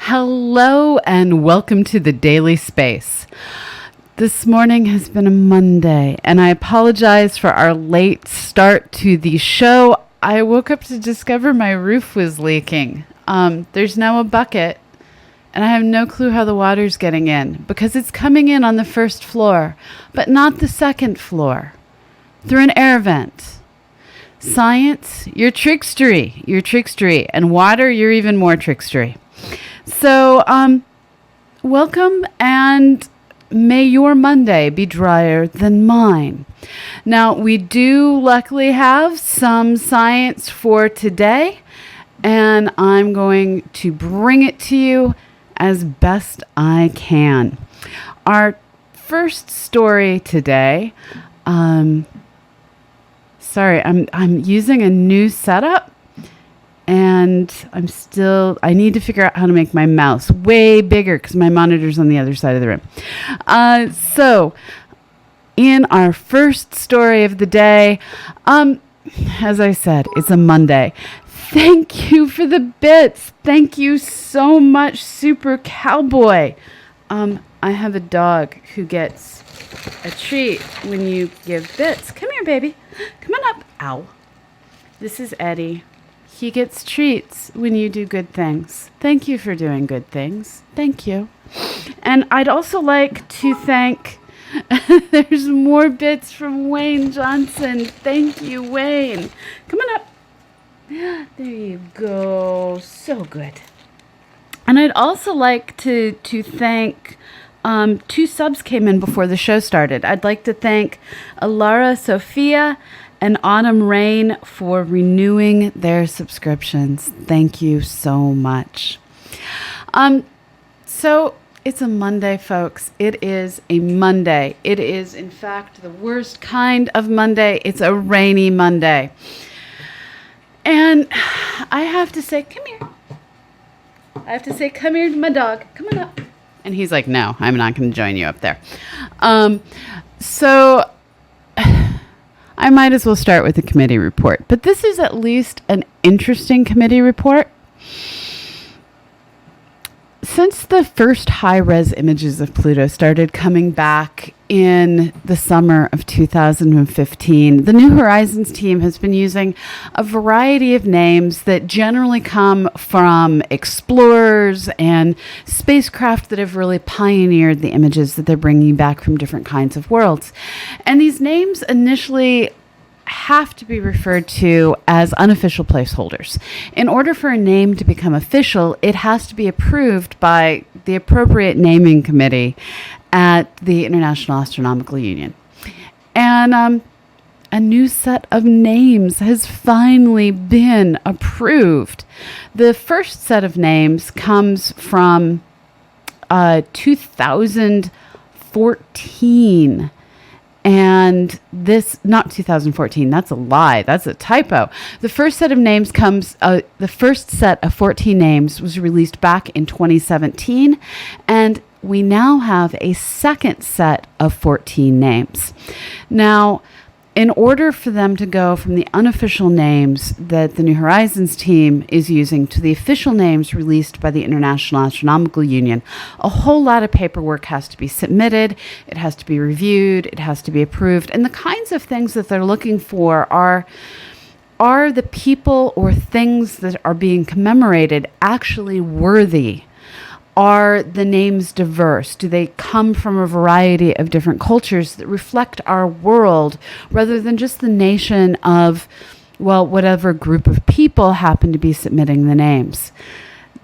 Hello and welcome to the Daily Space. This morning has been a Monday, and I apologize for our late start to the show. I woke up to discover my roof was leaking. There's now a bucket, and I have no clue how the water's getting in because it's coming in on the first floor, but not the second floor, through an air vent. Science, you're trickstery, and water, you're even more trickstery. So, welcome, and may your Monday be drier than mine. Now, we do luckily have some science for today, and I'm going to bring it to you as best I can. Our first story today, I'm using a new setup. And I need to figure out how to make my mouse way bigger because my monitor's on the other side of the room. So, in our first story of the day, as I said, it's a Monday. Thank you for the bits. Thank you so much, Super Cowboy. I have a dog who gets a treat when you give bits. Come here, baby. Come on up. Ow. This is Eddie. He gets treats when you do good things. Thank you for doing good things. Thank you. And I'd also like to thank, there's more bits from Wayne Johnson. Thank you, Wayne. Come on up. There you go. So good. And I'd also like to thank, two subs came in before the show started. I'd like to thank Alara Sophia and Autumn Rain for renewing their subscriptions. Thank you so much. So it's a Monday, folks. It is a Monday. It is, in fact, the worst kind of Monday. It's a rainy Monday. And I have to say, come here. Come here to my dog. Come on up. And he's like, no, I'm not going to join you up there. So I might as well start with the committee report, but this is at least an interesting committee report. Since the first high-res images of Pluto started coming back in the summer of 2015, the New Horizons team has been using a variety of names that generally come from explorers and spacecraft that have really pioneered the images that they're bringing back from different kinds of worlds. And these names initially have to be referred to as unofficial placeholders. In order for a name to become official, it has to be approved by the appropriate naming committee at the International Astronomical Union. And a new set of names has finally been approved. The first set of names comes from 2014. And this, not 2014, that's a lie. That's a typo. The first set of names the first set of 14 names was released back in 2017. And we now have a second set of 14 names. Now, in order for them to go from the unofficial names that the New Horizons team is using to the official names released by the International Astronomical Union, a whole lot of paperwork has to be submitted, it has to be reviewed, it has to be approved, and the kinds of things that they're looking for are the people or things that are being commemorated actually worthy? Are the names diverse? Do they come from a variety of different cultures that reflect our world rather than just the nation of, well, whatever group of people happen to be submitting the names?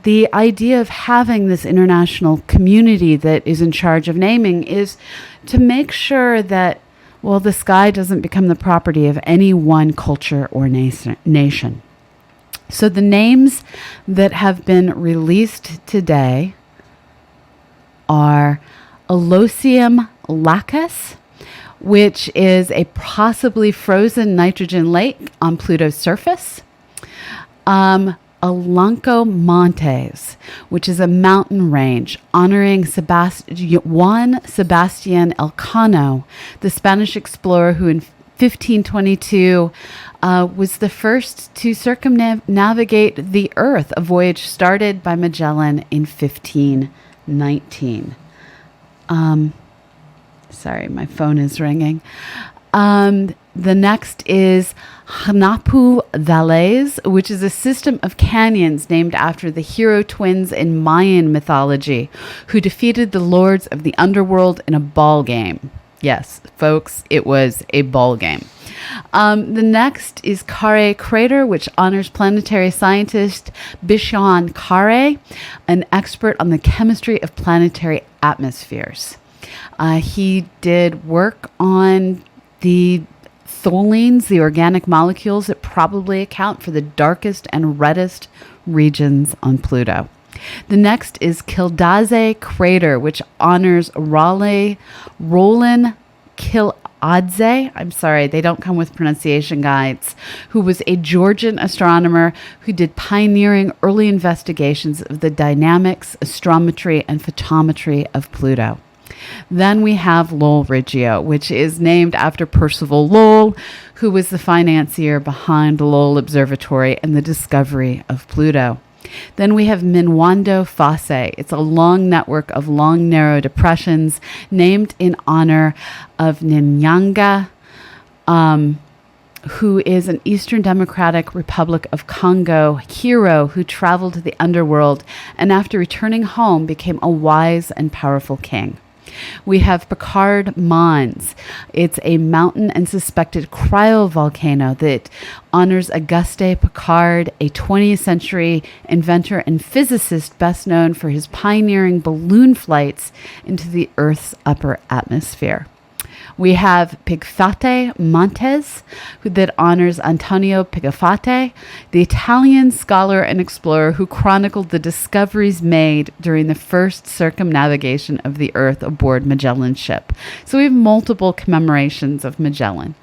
The idea of having this international community that is in charge of naming is to make sure that, well, the sky doesn't become the property of any one culture or nation. So the names that have been released today are Alosium Lacus, which is a possibly frozen nitrogen lake on Pluto's surface. Alanco Montes, which is a mountain range honoring Juan Sebastian Elcano, the Spanish explorer who 1522 was the first to circumnavigate the Earth, a voyage started by Magellan in 1519. Sorry, my phone is ringing. The next is Hanapu Valles, which is a system of canyons named after the hero twins in Mayan mythology who defeated the lords of the underworld in a ball game. Yes, folks, it was a ball game. The next is Kare Crater, which honors planetary scientist Bishan Kare, an expert on the chemistry of planetary atmospheres. He did work on the tholins, the organic molecules that probably account for the darkest and reddest regions on Pluto. The next is Kildare Crater, which honors Roland Kiladze. I'm sorry, they don't come with pronunciation guides, who was a Georgian astronomer who did pioneering early investigations of the dynamics, astrometry, and photometry of Pluto. Then we have Lowell Reggio, which is named after Percival Lowell, who was the financier behind Lowell Observatory and the discovery of Pluto. Then we have Minwando Fosse. It's a long network of long, narrow depressions named in honor of Nyanga, who is an Eastern Democratic Republic of Congo hero who traveled to the underworld and after returning home became a wise and powerful king. We have Picard Mons. It's a mountain and suspected cryovolcano that honors Auguste Picard, a 20th century inventor and physicist best known for his pioneering balloon flights into the Earth's upper atmosphere. We have Pigafetta Montes, that honors Antonio Pigafetta, the Italian scholar and explorer who chronicled the discoveries made during the first circumnavigation of the Earth aboard Magellan's ship. So we have multiple commemorations of Magellan.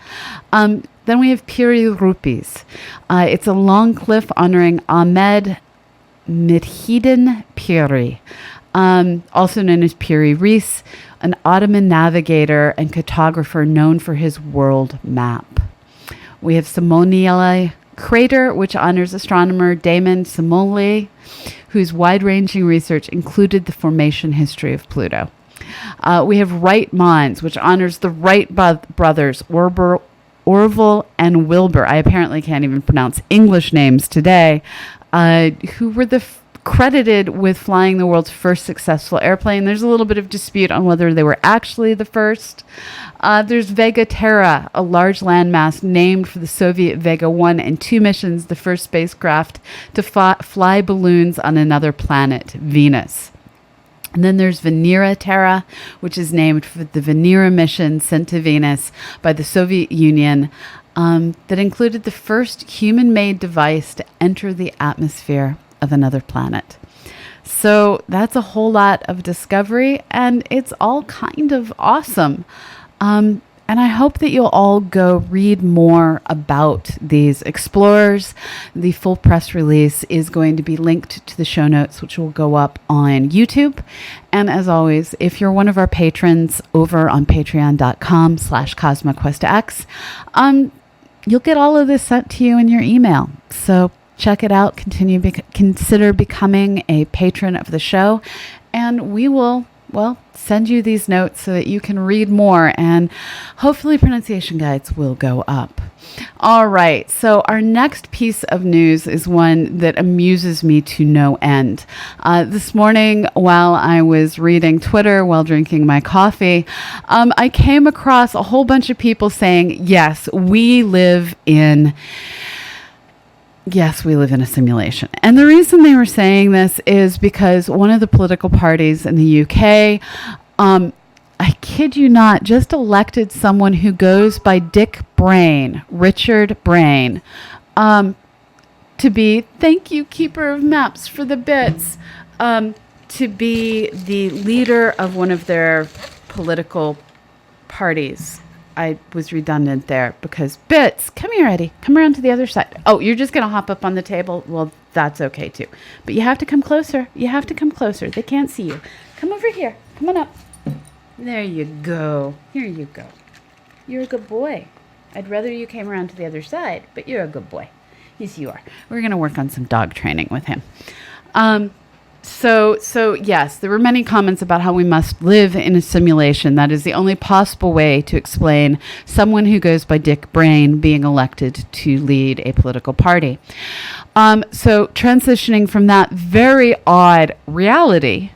Then we have Piri Rupis. It's a long cliff honoring Ahmed Midhidin Piri, also known as Piri Reis, an Ottoman navigator and cartographer known for his world map. We have Simoniele Crater, which honors astronomer Damon Simone, whose wide-ranging research included the formation history of Pluto. We have Wright Mons, which honors the Wright brothers, Orville and Wilbur. I apparently can't even pronounce English names today, who were credited with flying the world's first successful airplane. There's a little bit of dispute on whether they were actually the first. There's Vega Terra, a large landmass named for the Soviet Vega 1 and 2 missions, the first spacecraft to fly balloons on another planet, Venus. And then there's Venera Terra, which is named for the Venera mission sent to Venus by the Soviet Union, that included the first human-made device to enter the atmosphere of another planet. So that's a whole lot of discovery, and it's all kind of awesome. And I hope that you'll all go read more about these explorers. The full press release is going to be linked to the show notes, which will go up on YouTube. And as always, if you're one of our patrons over on patreon.com/CosmoQuestX, you'll get all of this sent to you in your email. So check it out. Consider becoming a patron of the show, and we will, send you these notes so that you can read more, and hopefully pronunciation guides will go up. All right, so our next piece of news is one that amuses me to no end. This morning, while I was reading Twitter while drinking my coffee, I came across a whole bunch of people saying, yes, we live in a simulation. And the reason they were saying this is because one of the political parties in the UK, I kid you not, just elected someone who goes by Richard Brain, to be, thank you, Keeper of Maps for the bits, to be the leader of one of their political parties. I was redundant there because Bits, come here, Eddie. Come around to the other side. Oh, you're just going to hop up on the table? Well, that's okay too. But you have to come closer. They can't see you. Come over here. Come on up. There you go. Here you go. You're a good boy. I'd rather you came around to the other side, but you're a good boy. Yes, you are. We're going to work on some dog training with him. So yes, there were many comments about how we must live in a simulation. That is the only possible way to explain someone who goes by Dick Brain being elected to lead a political party. So transitioning from that very odd reality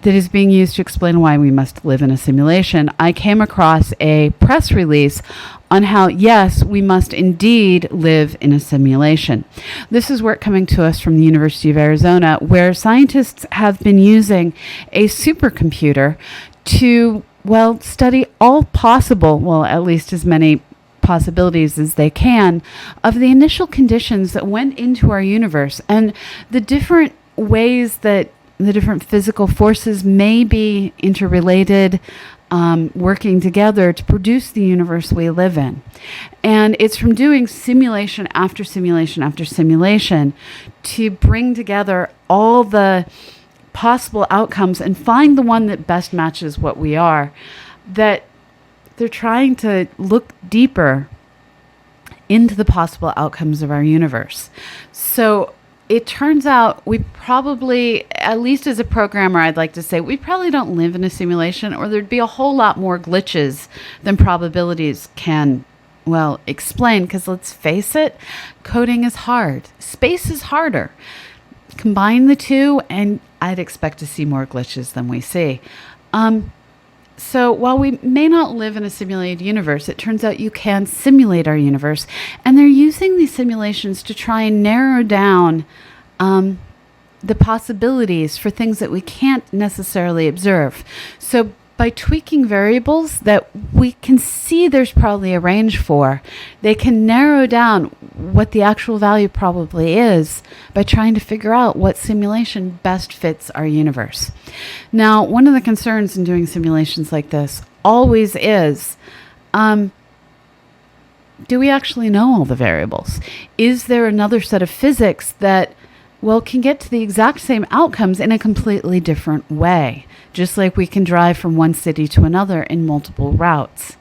that is being used to explain why we must live in a simulation, I came across a press release on how, yes, we must indeed live in a simulation. This is work coming to us from the University of Arizona, where scientists have been using a supercomputer to, study all possible, at least as many possibilities as they can, of the initial conditions that went into our universe and the different ways that the different physical forces may be interrelated, working together to produce the universe we live in. And it's from doing simulation after simulation after simulation to bring together all the possible outcomes and find the one that best matches what we are, that they're trying to look deeper into the possible outcomes of our universe. So it turns out we probably, at least as a programmer, I'd like to say, we probably don't live in a simulation, or there'd be a whole lot more glitches than probabilities can, explain. Because let's face it, coding is hard. Space is harder. Combine the two, and I'd expect to see more glitches than we see. So while we may not live in a simulated universe, it turns out you can simulate our universe. And they're using these simulations to try and narrow down the possibilities for things that we can't necessarily observe. So by tweaking variables that we can see there's probably a range for, they can narrow down what the actual value probably is by trying to figure out what simulation best fits our universe. Now, one of the concerns in doing simulations like this always is, do we actually know all the variables? Is there another set of physics that can get to the exact same outcomes in a completely different way, just like we can drive from one city to another in multiple routes?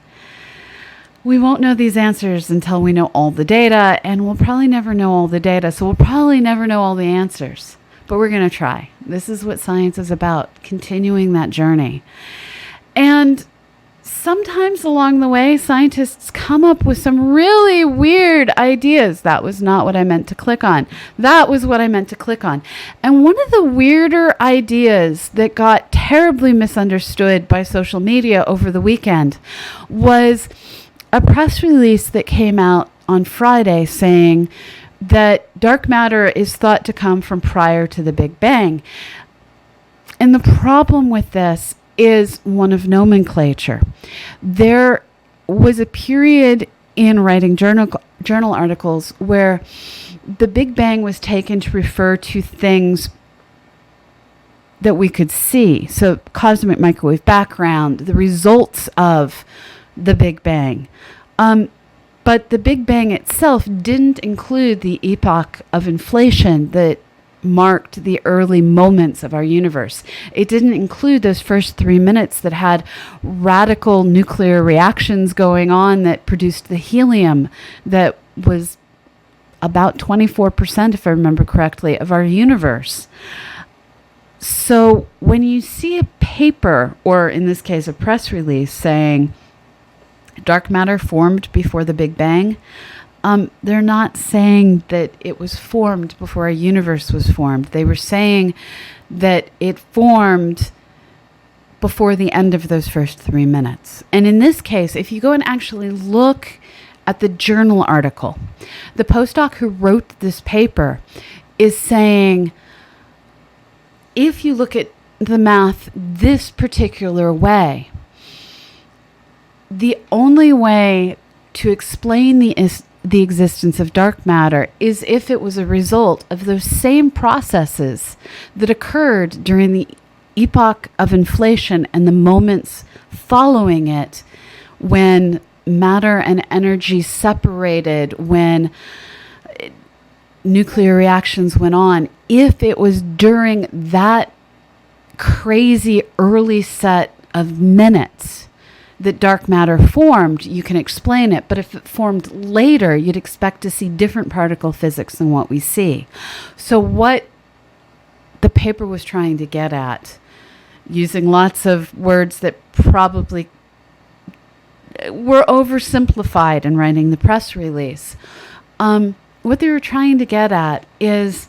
We won't know these answers until we know all the data, and we'll probably never know all the data, so we'll probably never know all the answers. But we're going to try. This is what science is about, continuing that journey. And sometimes along the way, scientists come up with some really weird ideas. That was not what I meant to click on. That was what I meant to click on. And one of the weirder ideas that got terribly misunderstood by social media over the weekend was a press release that came out on Friday saying that dark matter is thought to come from prior to the Big Bang. And the problem with this is one of nomenclature. There was a period in writing journal articles where the Big Bang was taken to refer to things that we could see. So cosmic microwave background, the results of the Big Bang. But the Big Bang itself didn't include the epoch of inflation that marked the early moments of our universe. It didn't include those first 3 minutes that had radical nuclear reactions going on that produced the helium that was about 24%, if I remember correctly, of our universe. So when you see a paper, or in this case, a press release saying dark matter formed before the Big Bang, they're not saying that it was formed before our universe was formed. They were saying that it formed before the end of those first 3 minutes. And in this case, if you go and actually look at the journal article, the postdoc who wrote this paper is saying, if you look at the math this particular way, the only way to explain the existence of dark matter is if it was a result of those same processes that occurred during the epoch of inflation and the moments following it, when matter and energy separated, when nuclear reactions went on. If it was during that crazy early set of minutes that dark matter formed, you can explain it. But if it formed later, you'd expect to see different particle physics than what we see. So what the paper was trying to get at, using lots of words that probably were oversimplified in writing the press release, what they were trying to get at is,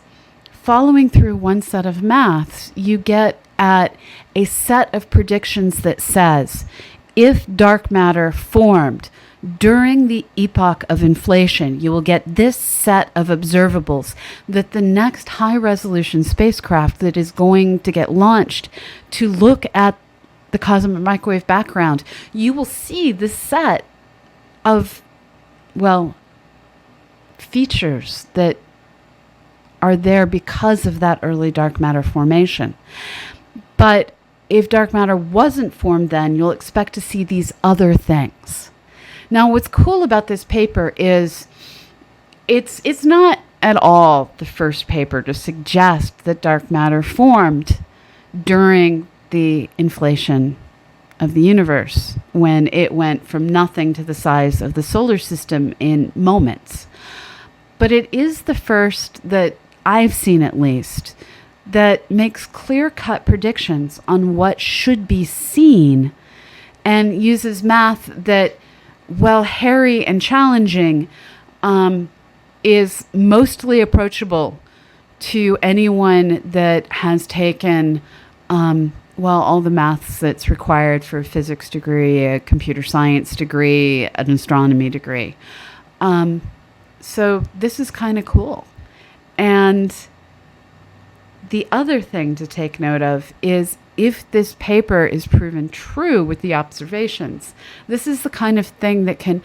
following through one set of maths, you get at a set of predictions that says, if dark matter formed during the epoch of inflation, you will get this set of observables that the next high-resolution spacecraft that is going to get launched to look at the cosmic microwave background, you will see this set of, well, features that are there because of that early dark matter formation. But if dark matter wasn't formed then, you'll expect to see these other things. Now, what's cool about this paper is it's not at all the first paper to suggest that dark matter formed during the inflation of the universe, when it went from nothing to the size of the solar system in moments. But it is the first that I've seen, at least, that makes clear-cut predictions on what should be seen and uses math that, while hairy and challenging, is mostly approachable to anyone that has taken, all the maths that's required for a physics degree, a computer science degree, an astronomy degree. So this is kind of cool. And the other thing to take note of is, if this paper is proven true with the observations, this is the kind of thing that can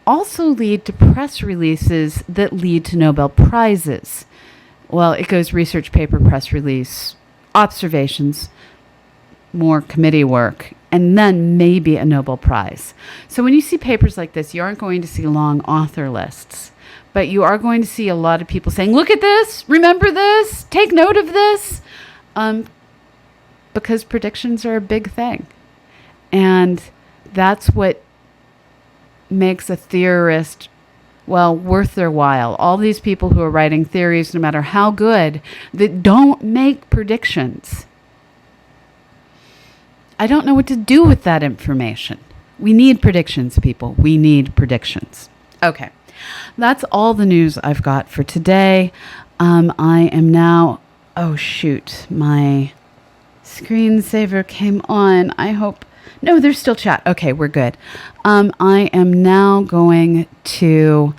also lead to press releases that lead to Nobel Prizes. Well, it goes research paper, press release, observations, more committee work, and then maybe a Nobel Prize. So when you see papers like this, you aren't going to see long author lists. But you are going to see a lot of people saying, look at this, remember this, take note of this, because predictions are a big thing. And that's what makes a theorist, worth their while. All these people who are writing theories, no matter how good, that don't make predictions. I don't know what to do with that information. We need predictions, people. We need predictions. Okay. That's all the news I've got for today. I am now, my screensaver came on. No, there's still chat. Okay, we're good. I am now going to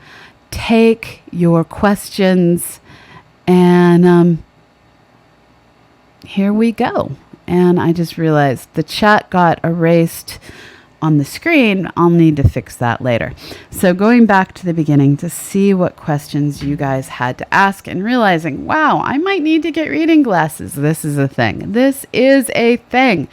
take your questions, and here we go. And I just realized the chat got erased on the screen. I'll need to fix that later. So going back to the beginning to see what questions you guys had to ask, and realizing, wow, I might need to get reading glasses. This is a thing. This is a thing.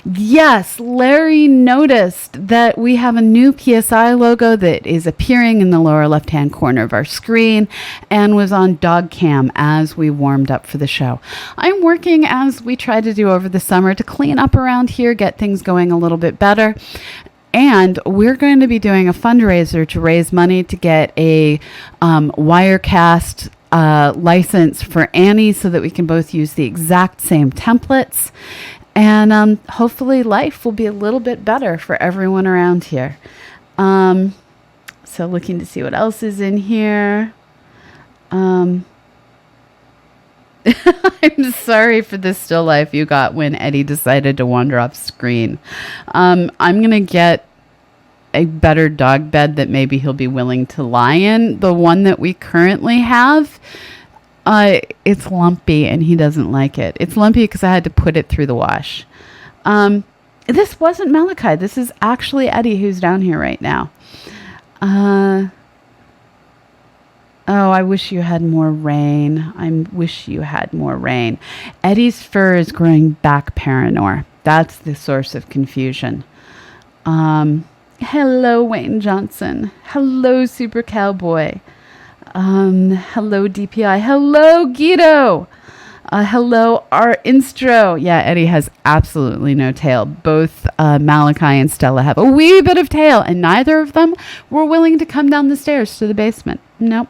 Yes, Larry noticed that we have a new PSI logo that is appearing in the lower left-hand corner of our screen and was on dog cam as we warmed up for the show. I'm working, as we try to do over the summer, to clean up around here, get things going a little bit better. And we're going to be doing a fundraiser to raise money to get a Wirecast license for Annie, so that we can both use the exact same templates. And hopefully life will be a little bit better for everyone around here. So looking to see what else is in here. I'm sorry for the still life you got when Eddie decided to wander off screen. I'm going to get a better dog bed that maybe he'll be willing to lie in. The one that we currently have, it's lumpy and he doesn't like it. It's lumpy because I had to put it through the wash. This wasn't Malachi. This is actually Eddie, who's down here right now. Oh, I wish you had more rain. I wish you had more rain. Eddie's fur is growing back paranor. That's the source of confusion. Hello, Wayne Johnson. Hello, Super Cowboy. Hello, DPI. Hello, Guido. Hello, our instro. Yeah, Eddie has absolutely no tail. Both Malachi and Stella have a wee bit of tail, and neither of them were willing to come down the stairs to the basement. Nope.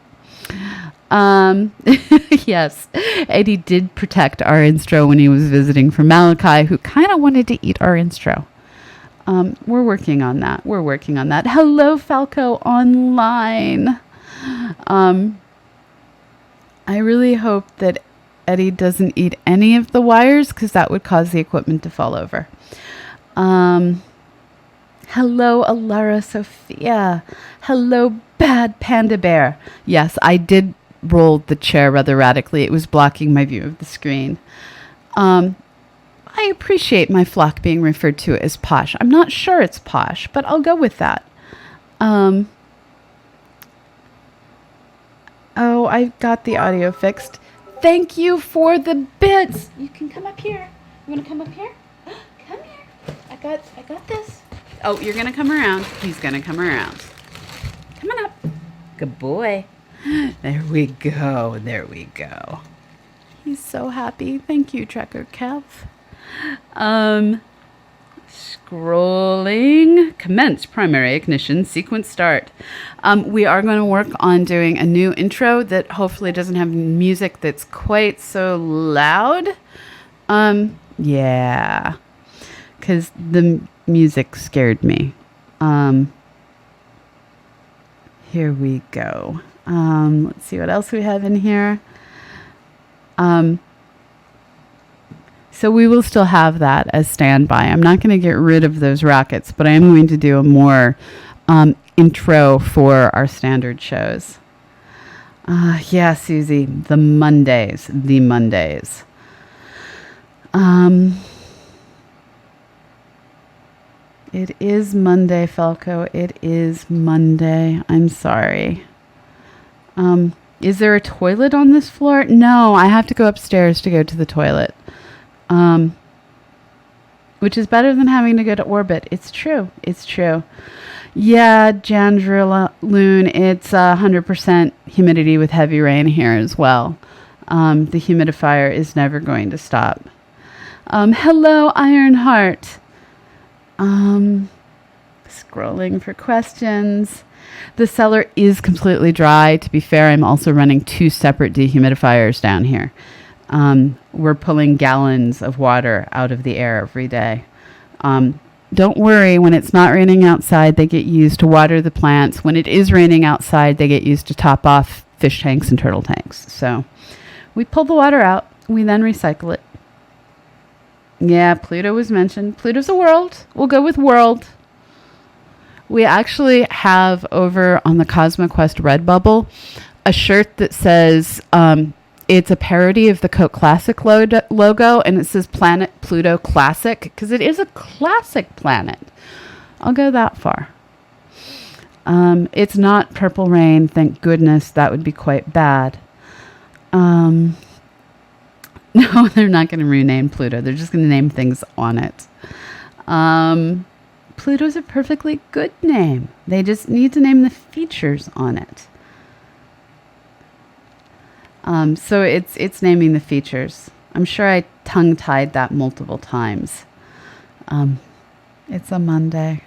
Yes, Eddie did protect our instro when he was visiting for Malachi, who kind of wanted to eat our instro. We're working on that. Hello, Falco Online. I really hope that Eddie doesn't eat any of the wires because that would cause the equipment to fall over. Hello, Alara Sophia. Hello, Bad Panda Bear. Yes, I did roll the chair rather radically. It was blocking my view of the screen. I appreciate my flock being referred to as posh. I'm not sure it's posh, but I'll go with that. Oh, I got the audio fixed. Thank you for the bits. You can come up here. You want to come up here? Come here. I got this. Oh, you're going to come around. He's going to come around. Come on up. Good boy. There we go. He's so happy. Thank you, Trekker Kev. Scrolling. Commence primary ignition. Sequence start. We are going to work on doing a new intro that hopefully doesn't have music that's quite so loud. Yeah. Because the music scared me. Here we go. Let's see what else we have in here. So we will still have that as standby. I'm not going to get rid of those rockets, but I am going to do a more intro for our standard shows. Yeah, Susie, the Mondays. It is Monday, Falco. It is Monday. I'm sorry. Is there a toilet on this floor? No, I have to go upstairs to go to the toilet. Which is better than having to go to orbit. It's true. Yeah, Jandrilla Loon, it's 100% humidity with heavy rain here as well. The humidifier is never going to stop. Hello, Ironheart. Scrolling for questions. The cellar is completely dry. To be fair, I'm also running 2 separate dehumidifiers down here. We're pulling gallons of water out of the air every day. Don't worry, when it's not raining outside, they get used to water the plants. When it is raining outside, they get used to top off fish tanks and turtle tanks. So we pull the water out. We then recycle it. Yeah, Pluto was mentioned. Pluto's a world. We'll go with world. We actually have over on the CosmoQuest Redbubble a shirt that says it's a parody of the Coke Classic logo, and it says Planet Pluto Classic because it is a classic planet. I'll go that far. It's not Purple Rain, thank goodness. That would be quite bad. No, they're not going to rename Pluto. They're just going to name things on it. Pluto's a perfectly good name. They just need to name the features on it. So it's naming the features. I'm sure I tongue-tied that multiple times. It's a Monday.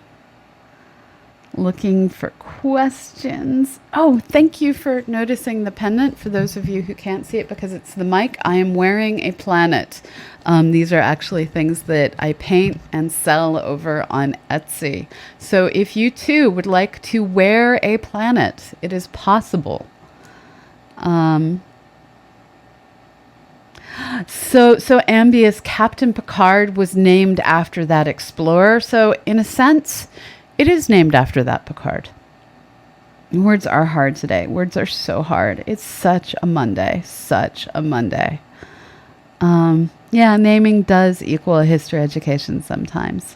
Looking for questions. Oh, thank you for noticing the pendant. For those of you who can't see it because it's the mic, I am wearing a planet. These are actually things that I paint and sell over on Etsy. So if you too would like to wear a planet, it is possible. So Ambius, Captain Picard was named after that explorer. So in a sense, it is named after that Picard. Words are hard today. Words are so hard. It's such a Monday. Yeah, naming does equal a history education sometimes.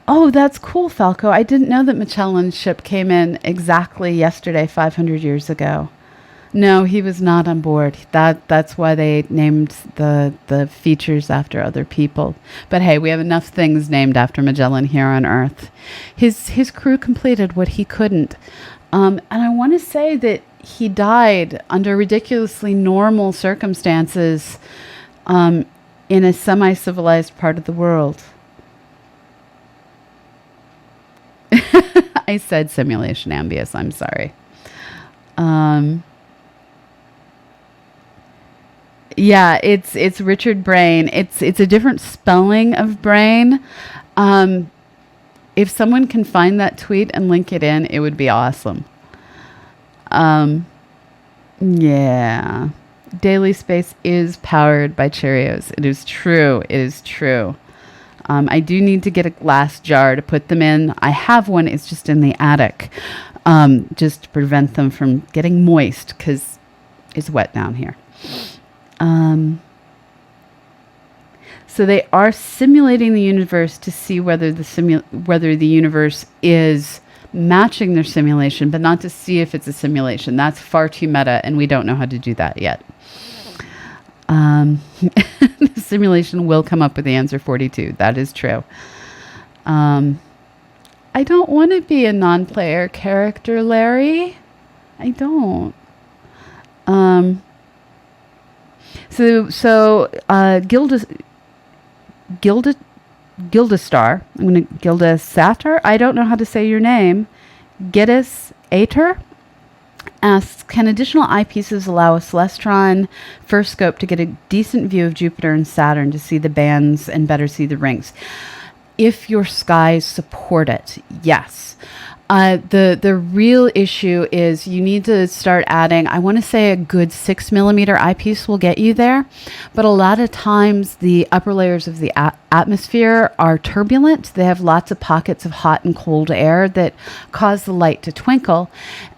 Oh, that's cool, Falco. I didn't know that Magellan's ship came in exactly yesterday, 500 years ago. No, he was not on board. That's why they named the features after other people. But hey, we have enough things named after Magellan here on Earth. His crew completed what he couldn't. And I want to say that he died under ridiculously normal circumstances in a semi-civilized part of the world. I said simulation ambius. I'm sorry. Yeah, it's Richard Brain. It's a different spelling of brain. If someone can find that tweet and link it in, it would be awesome. Yeah. Daily Space is powered by Cheerios. It is true. It is true. I do need to get a glass jar to put them in. I have one. It's just in the attic, just to prevent them from getting moist because it's wet down here. So they are simulating the universe to see whether the universe is matching their simulation, but not to see if it's a simulation. That's far too meta, and we don't know how to do that yet. The simulation will come up with the answer 42. That is true. I don't want to be a non-player character, Larry. I don't. So Gildastar. I'm going to Gildasatar. I don't know how to say your name. Giddis Ater asks, can additional eyepieces allow a Celestron first scope to get a decent view of Jupiter and Saturn to see the bands and better see the rings? If your skies support it, yes. The real issue is you need to start adding, I want to say a good 6 millimeter eyepiece will get you there. But a lot of times the upper layers of the atmosphere are turbulent. They have lots of pockets of hot and cold air that cause the light to twinkle.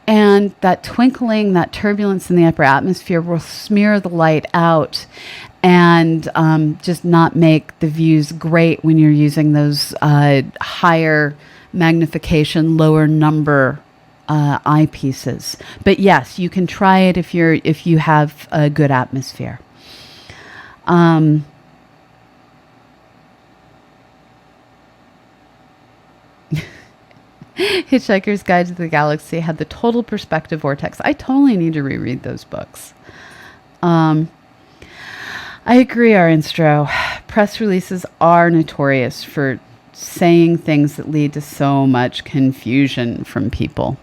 And that twinkling, that turbulence in the upper atmosphere will smear the light out and just not make the views great when you're using those higher magnification, lower number eyepieces. But yes, you can try it if you have a good atmosphere. Hitchhiker's Guide to the Galaxy had the total perspective vortex. I totally need to reread those books. I agree, Arinstro. Press releases are notorious for saying things that lead to so much confusion from people.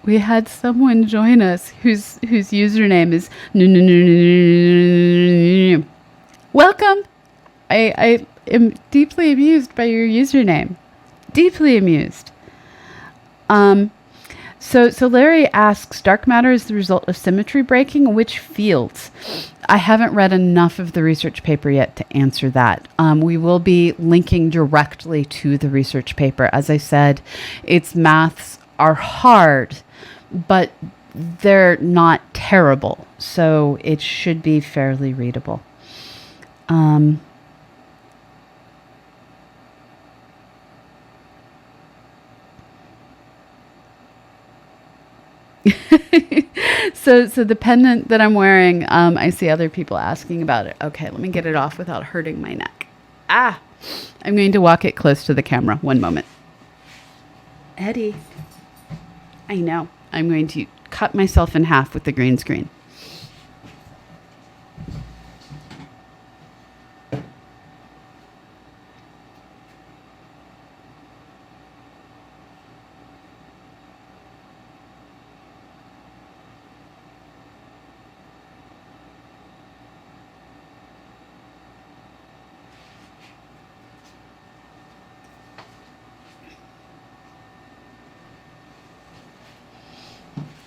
We had someone join us whose username is welcome. I am deeply amused by your username. Deeply amused. So Larry asks, dark matter is the result of symmetry breaking. Which fields? I haven't read enough of the research paper yet to answer that. We will be linking directly to the research paper. As I said, its maths are hard, but they're not terrible. So it should be fairly readable. So the pendant that I'm wearing, I see other people asking about it. Okay, let me get it off without hurting my neck. I'm going to walk it close to the camera. One moment. Eddie. I know. I'm going to cut myself in half with the green screen.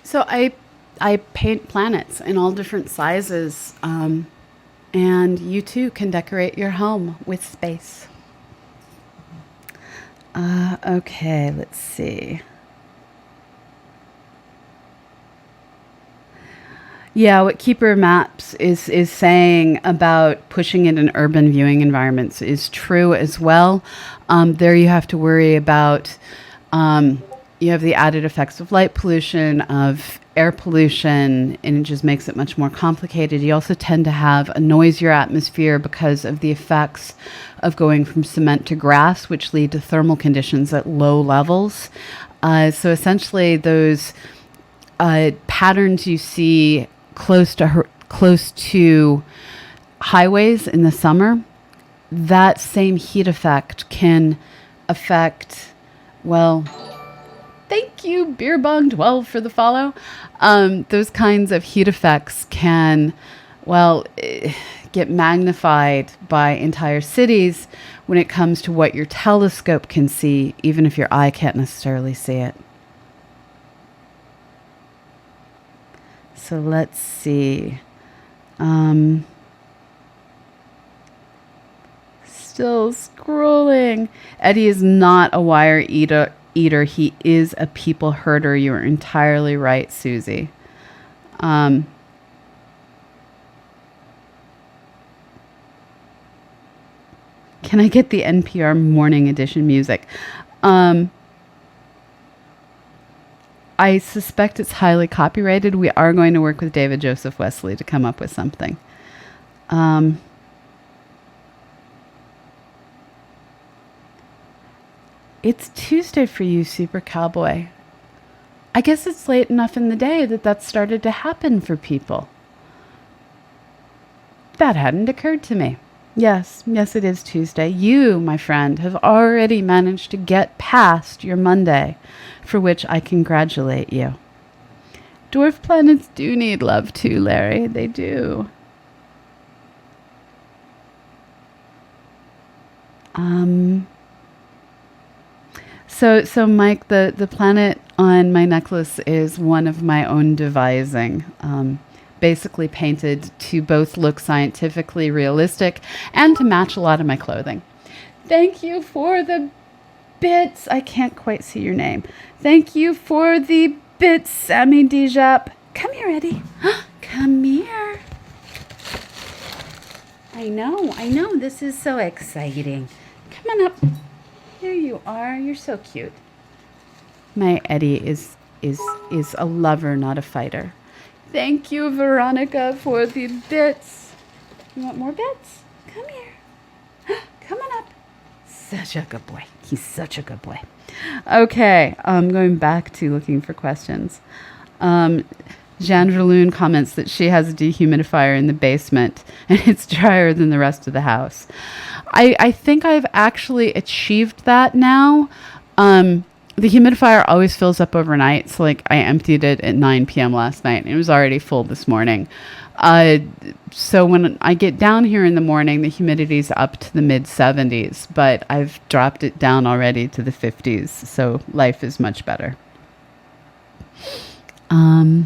So I paint planets in all different sizes, and you too can decorate your home with space. Okay, let's see. Yeah, what Keeper Maps is saying about pushing it in urban viewing environments is true as well. There you have to worry about You have the added effects of light pollution, of air pollution, and it just makes it much more complicated. You also tend to have a noisier atmosphere because of the effects of going from cement to grass, which lead to thermal conditions at low levels. So essentially, those patterns you see close to highways in the summer, that same heat effect can affect, well, thank you, Beer Bong 12 for the follow. Those kinds of heat effects can, get magnified by entire cities when it comes to what your telescope can see, even if your eye can't necessarily see it. So let's see. Still scrolling. Eddie is not a wire eater. He is a people herder. You're entirely right, Susie. Can I get the NPR morning edition music? I suspect it's highly copyrighted. We are going to work with David Joseph Wesley to come up with something. It's Tuesday for you, Super Cowboy. I guess it's late enough in the day that started to happen for people. That hadn't occurred to me. Yes, it is Tuesday. You, my friend, have already managed to get past your Monday, for which I congratulate you. Dwarf planets do need love too, Larry. They do. So Mike, the planet on my necklace is one of my own devising. Basically painted to both look scientifically realistic and to match a lot of my clothing. Thank you for the bits. I can't quite see your name. Thank you for the bits, Sammy Dijap. Come here, Eddie. Come here. I know. This is so exciting. Come on up. Here you are. You're so cute. My Eddie is a lover, not a fighter. Thank you, Veronica, for the bits. You want more bits? Come here. Come on up. Such a good boy. He's such a good boy. Okay, going back to looking for questions. Jean Verloon comments that she has a dehumidifier in the basement and it's drier than the rest of the house. I think I've actually achieved that now. The humidifier always fills up overnight. So I emptied it at 9 p.m. last night and it was already full this morning. So when I get down here in the morning, the humidity's up to the mid 70s, but I've dropped it down already to the 50s. So life is much better. So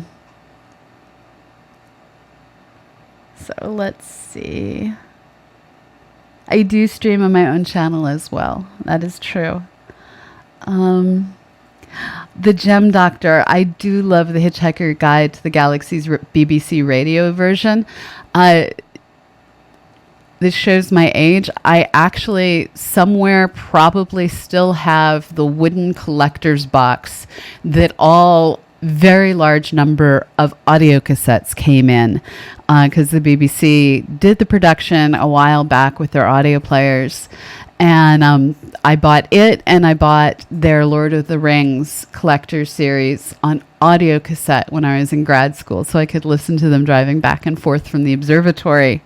let's see. I do stream on my own channel as well. That is true. The Gem Doctor. I do love the Hitchhiker Guide to the Galaxy's BBC radio version. This shows my age. I actually somewhere probably still have the wooden collector's box that all very large number of audio cassettes came in because the BBC did the production a while back with their audio players. And I bought it and I bought their Lord of the Rings collector series on audio cassette when I was in grad school so I could listen to them driving back and forth from the observatory.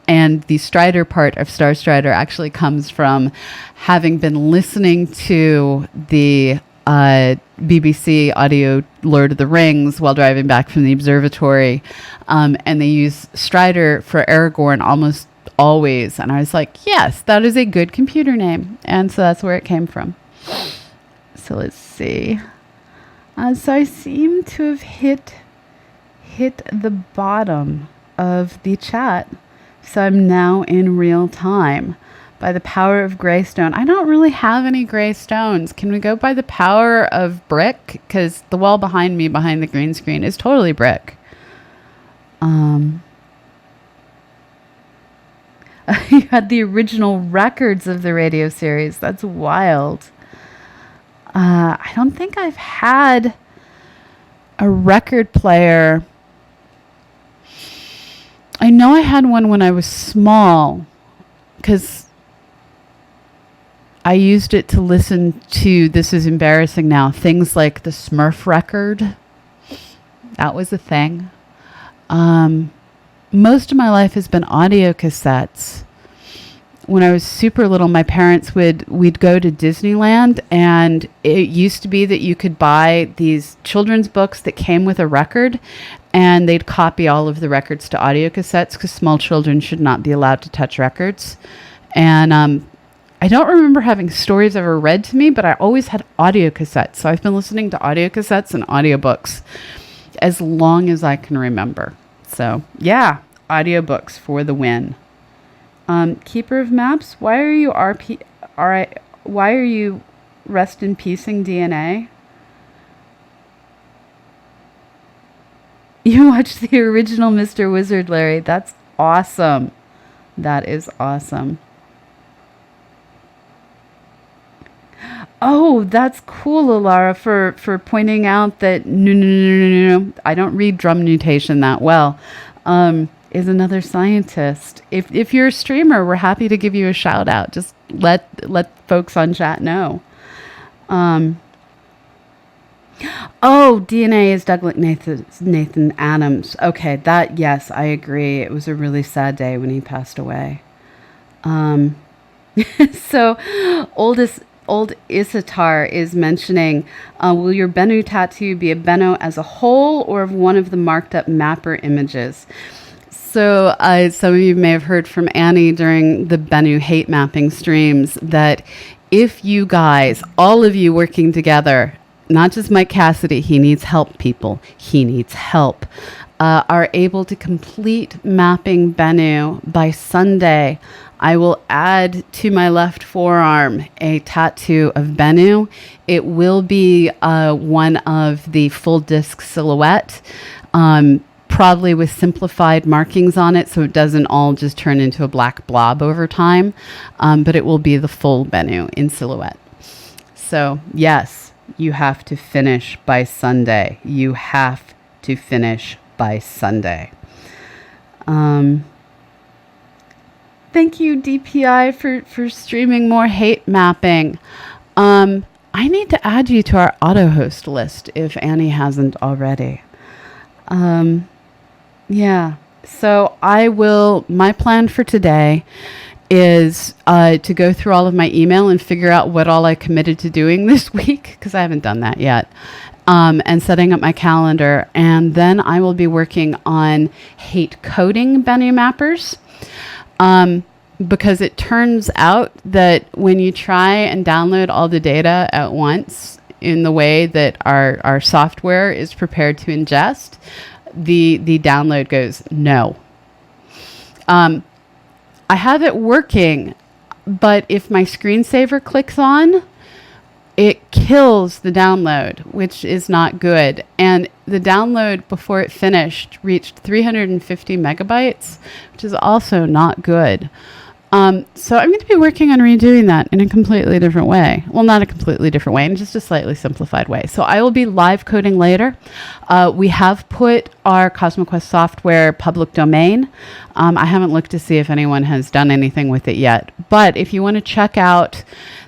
And the Strider part of Star Strider actually comes from having been listening to the BBC audio Lord of the Rings while driving back from the observatory. And they use Strider for Aragorn almost always. And I was like, yes, that is a good computer name. And so that's where it came from. So let's see. So I seem to have hit the bottom of the chat. So I'm now in real time. By the power of gray stone. I don't really have any gray stones. Can we go by the power of brick? Because the wall behind me, behind the green screen, is totally brick. You had the original records of the radio series. That's wild. I don't think I've had a record player. I know I had one when I was small because I used it to listen to, this is embarrassing now, things like the Smurf record. That was a thing. Most of my life has been audio cassettes. When I was super little, my parents we'd go to Disneyland, and it used to be that you could buy these children's books that came with a record, and they'd copy all of the records to audio cassettes because small children should not be allowed to touch records. And I don't remember having stories ever read to me, but I always had audio cassettes. So I've been listening to audio cassettes and audiobooks as long as I can remember. So yeah, audiobooks for the win. Keeper of Maps, why are you why are you rest in peacing DNA? You watched the original Mr. Wizard, Larry. That's awesome. That is awesome. Oh, that's cool, Alara, for pointing out that no, I don't read drum mutation that well. Is another scientist. If you're a streamer, we're happy to give you a shout out. Just let folks on chat know. Oh, DNA is Douglas Nathan Adams. Okay, that, yes, I agree. It was a really sad day when he passed away. So old Isatar is mentioning, will your Bennu tattoo be a Bennu as a whole or of one of the marked up mapper images? So some of you may have heard from Annie during the Bennu hate mapping streams that if you guys, all of you working together, not just Mike Cassidy, he needs help, people. He needs help. Are able to complete mapping Bennu by Sunday, I will add to my left forearm a tattoo of Bennu. It will be one of the full disc silhouette, probably with simplified markings on it so it doesn't all just turn into a black blob over time, but it will be the full Bennu in silhouette. So yes, you have to finish by Sunday. You have to finish by Sunday. Thank you, DPI, for streaming more hate mapping. I need to add you to our auto host list if Annie hasn't already. Yeah, so my plan for today is to go through all of my email and figure out what all I committed to doing this week, because I haven't done that yet. And setting up my calendar. And then I will be working on hate coding Bennu mappers. Because it turns out that when you try and download all the data at once in the way that our software is prepared to ingest, the download goes no. I have it working, but if my screensaver clicks on, it kills the download, which is not good. And the download before it finished reached 350 megabytes, which is also not good. So I'm going to be working on redoing that in a completely different way. Well, not a completely different way, in just a slightly simplified way. So I will be live coding later. We have put our CosmoQuest software public domain. I haven't looked to see if anyone has done anything with it yet. But if you want to check out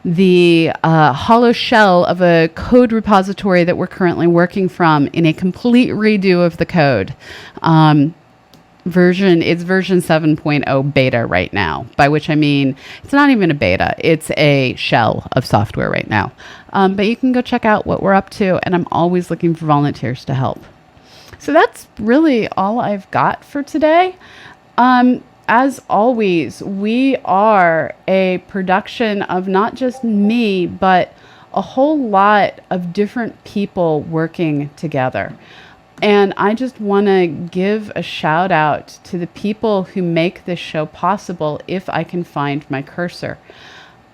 the hollow shell of a code repository that we're currently working from in a complete redo of the code, it's version 7.0 beta right now, by which I mean it's not even a beta, it's a shell of software right now. But you can go check out what we're up to, and I'm always looking for volunteers to help. So that's really all I've got for today. As always, we are a production of not just me, but a whole lot of different people working together. And I just want to give a shout out to the people who make this show possible if I can find my cursor.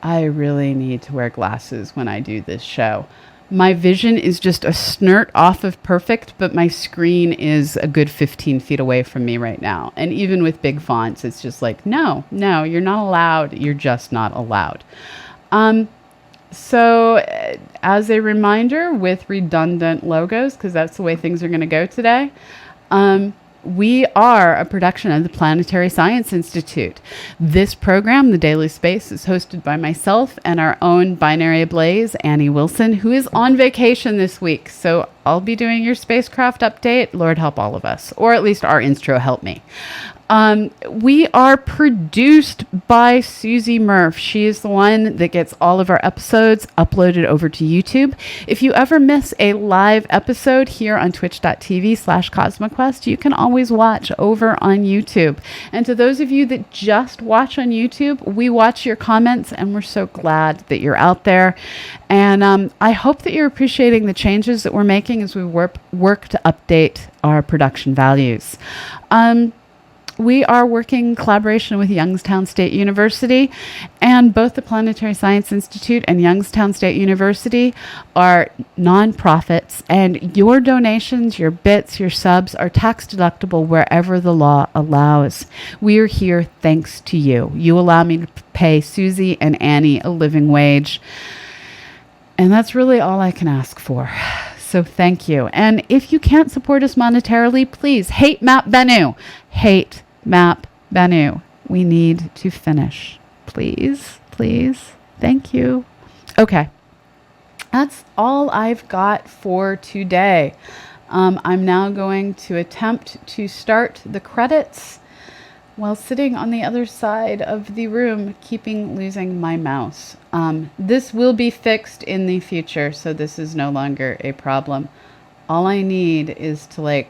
I really need to wear glasses when I do this show. My vision is just a snort off of perfect, but my screen is a good 15 feet away from me right now. And even with big fonts, it's just like, no, you're not allowed. You're just not allowed. So as a reminder, with redundant logos, because that's the way things are going to go today, we are a production of the Planetary Science Institute. This program, The Daily Space, is hosted by myself and our own binary ablaze, Annie Wilson, who is on vacation this week. So I'll be doing your spacecraft update. Lord help all of us, or at least our intro help me. We are produced by Susie Murph. She is the one that gets all of our episodes uploaded over to YouTube. If you ever miss a live episode here on twitch.tv/CosmoQuest, you can always watch over on YouTube. And to those of you that just watch on YouTube, we watch your comments and we're so glad that you're out there. And I hope that you're appreciating the changes that we're making as we work to update our production values. We are working in collaboration with Youngstown State University, and both the Planetary Science Institute and Youngstown State University are nonprofits, and your donations, your bits, your subs are tax deductible wherever the law allows. We are here thanks to you. You allow me to pay Susie and Annie a living wage, and that's really all I can ask for. So thank you. And if you can't support us monetarily, please hate Map Bennu. Hate Map Bennu. We need to finish. Please, please. Thank you. Okay. That's all I've got for today. I'm now going to attempt to start the credits while sitting on the other side of the room, losing my mouse. This will be fixed in the future, so this is no longer a problem. All I need is to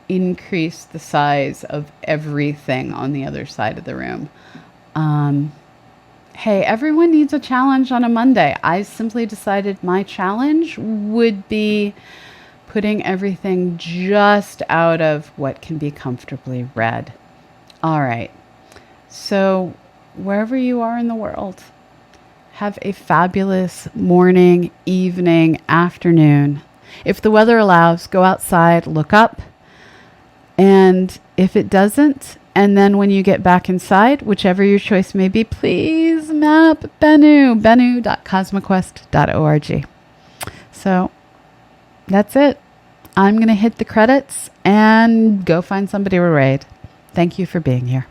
increase the size of everything on the other side of the room. Hey, everyone needs a challenge on a Monday. I simply decided my challenge would be putting everything just out of what can be comfortably read. All right. So wherever you are in the world, have a fabulous morning, evening, afternoon. If the weather allows, go outside, look up. And if it doesn't, and then when you get back inside, whichever your choice may be, please map Bennu, bennu.cosmoquest.org. So that's it. I'm going to hit the credits and go find somebody to raid. Thank you for being here.